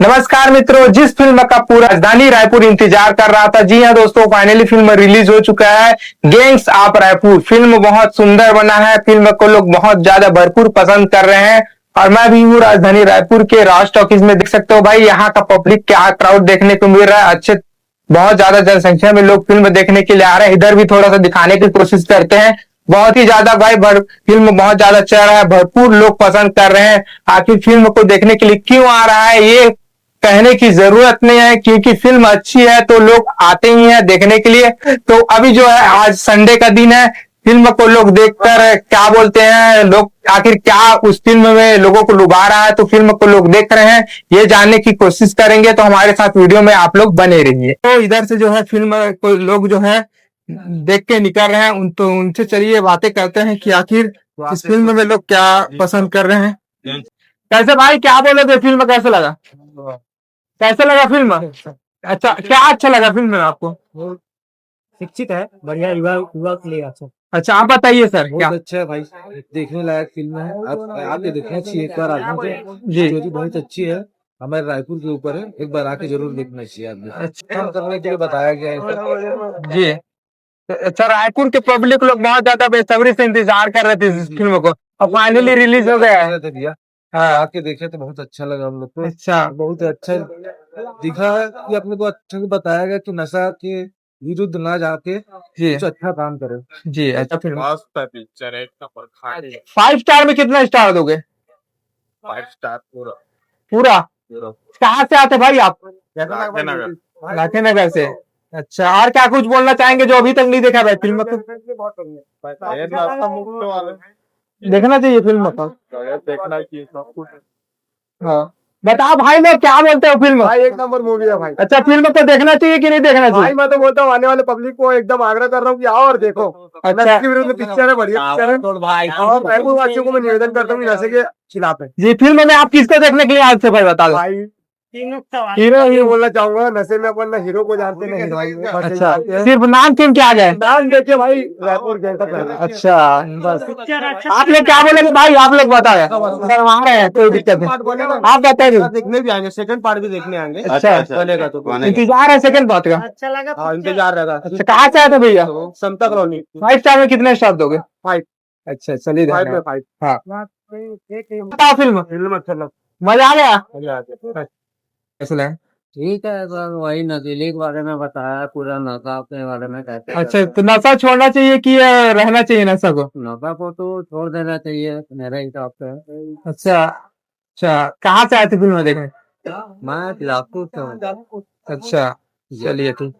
नमस्कार मित्रों, जिस फिल्म का पूरा राजधानी रायपुर इंतजार कर रहा था, जी हाँ दोस्तों, फाइनली फिल्म रिलीज हो चुका है। गैंग्स ऑफ रायपुर फिल्म बहुत सुंदर बना है। फिल्म को लोग बहुत ज्यादा भरपूर पसंद कर रहे हैं और मैं भी हूँ राजधानी रायपुर के राज टॉकीज में। देख सकते हो भाई, यहाँ का पब्लिक क्या क्राउड देखने को मिल रहा है। अच्छे बहुत ज्यादा जनसंख्या में लोग फिल्म देखने के लिए आ रहे हैं। इधर भी थोड़ा सा दिखाने की कोशिश करते हैं। बहुत ही ज्यादा भाई फिल्म बहुत ज्यादा चल रहा है, भरपूर लोग पसंद कर रहे हैं। आखिर फिल्म को देखने के लिए क्यों आ रहा है ये कहने की जरूरत नहीं है, क्योंकि फिल्म अच्छी है तो लोग आते ही हैं देखने के लिए। तो अभी जो है, आज संडे का दिन है। फिल्म को लोग देखकर क्या बोलते हैं, लोग आखिर क्या उस फिल्म में लोगों को लुभा रहा है, तो फिल्म को लोग देख रहे हैं, ये जानने की कोशिश करेंगे। तो हमारे साथ वीडियो में आप लोग बने रहिए। तो इधर से जो है फिल्म को लोग जो है देख के निकल रहे हैं, तो उनसे चलिए बातें करते हैं कि आखिर इस फिल्म में लोग क्या पसंद कर रहे हैं। कैसे भाई, क्या बोले थे, फिल्म कैसे लगा? कैसे लगा फिल्म? अच्छा, क्या अच्छा लगा फिल्म में आपको? शिक्षित है, बढ़िया युवा युवा के लिए अच्छा। अच्छा, आप बताइए सर। क्या बहुत अच्छा है भाई, देखने लायक फिल्म है। आप आके देखना चाहिए एक बार आदमी को। जी। स्टोरी बहुत अच्छी है, हमारे रायपुर के ऊपर है, एक बार आके जरूर देखना चाहिए आदमी को। अच्छा काम करने के लिए बताया गया है। जी। अच्छा, रायपुर के पब्लिक लोग बहुत ज्यादा बेसब्री से इंतजार कर रहे थे इस फिल्म को, और फाइनली रिलीज हो गया है। भैया हाँ। आके देखे तो बहुत अच्छा लगा हम लोग को। अच्छा बहुत अच्छा दिखा है कि अपने को अच्छे से बताया गया कि नशा के विरुद्ध ना जाके जी कुछ अच्छा काम करे। जी। अच्छा फिल्म मस्त है पिक्चर, एक नंबर खाली 5 स्टार में कितना स्टार दोगे? 5 स्टार पूरा पूरा। पूरा कहाँ से आते भाई आप? राजेनगर। राजेनगर से। अच्छा, और क्या कुछ बोलना चाहेंगे जो अभी तक नहीं देखा भाई फिल्म को? ये नाश्ता मुफ्त वाले देखना चाहिए फिल्म को। देखना चाहिए सब कुछ। हाँ, बताओ भाई लोग क्या बोलते हो फिल्म? भाई एक नंबर मूवी है भाई। अच्छा, फिल्म को देखना चाहिए कि नहीं देखना भाई चाहिए? मैं तो बोलता हूँ आने वाले पब्लिक को एकदम आग्रह कर रहा हूँ कि आओ और देखो। अच्छा। नशे के विरुद्ध पिक्चर है, बढ़िया पिक्चर है भाई। और रायपुर वासियों को मैं निवेदन करता हूँ कि नशे के खिलाफ है। जी, फिल्म में आप किसको देखने के लिए आए थे भाई, बता दो। भाई हीरो ये बोलना चाहूंगा, नशे में अपन न हीरो को जानते न हीरोइन को। बस यही अच्छा, जानते हैं। सिर्फ नाम क्यों क्या गए? नाम देखे भाई, रायपुर गैंगस्टर पहले। अच्छा, बस आप लोग क्या बोलेंगे भाई, आप लोग बताए। अगर वहाँ रहे कोई दिक्कत नहीं, आप बताइए। देखने भी आएंगे, सेकंड पार्ट भी देखने आएंगे। अच्छा। चलेगा तो इंतजार है सेकंड पार्ट का। अच्छा लगा। हाँ इंतजार रहेगा। अच्छा, कहाँ से आए थे भैया? समता कॉलोनी। 5 स्टार में कितने स्टार दोगे? 5 अच्छा, चलिए 5 में धन्यवाद। 5। हाँ, फिल्म बताओ फिल्म अच्छा लगा। मजा आ गया? मजा आ गया। कैसे लगा? ठीक है सर, वही नशीले के बारे में बताया, पूरा नशा के बारे में कैसे अच्छा, तो नशा छोड़ना चाहिए कि रहना चाहिए नशा को? नशा को तो छोड़ देना चाहिए मेरे हिसाब से। अच्छा अच्छा, कहाँ से आए थे फिल्म देखने? मैं बिलासपुर से हूँ। अच्छा, चलिए ठीक।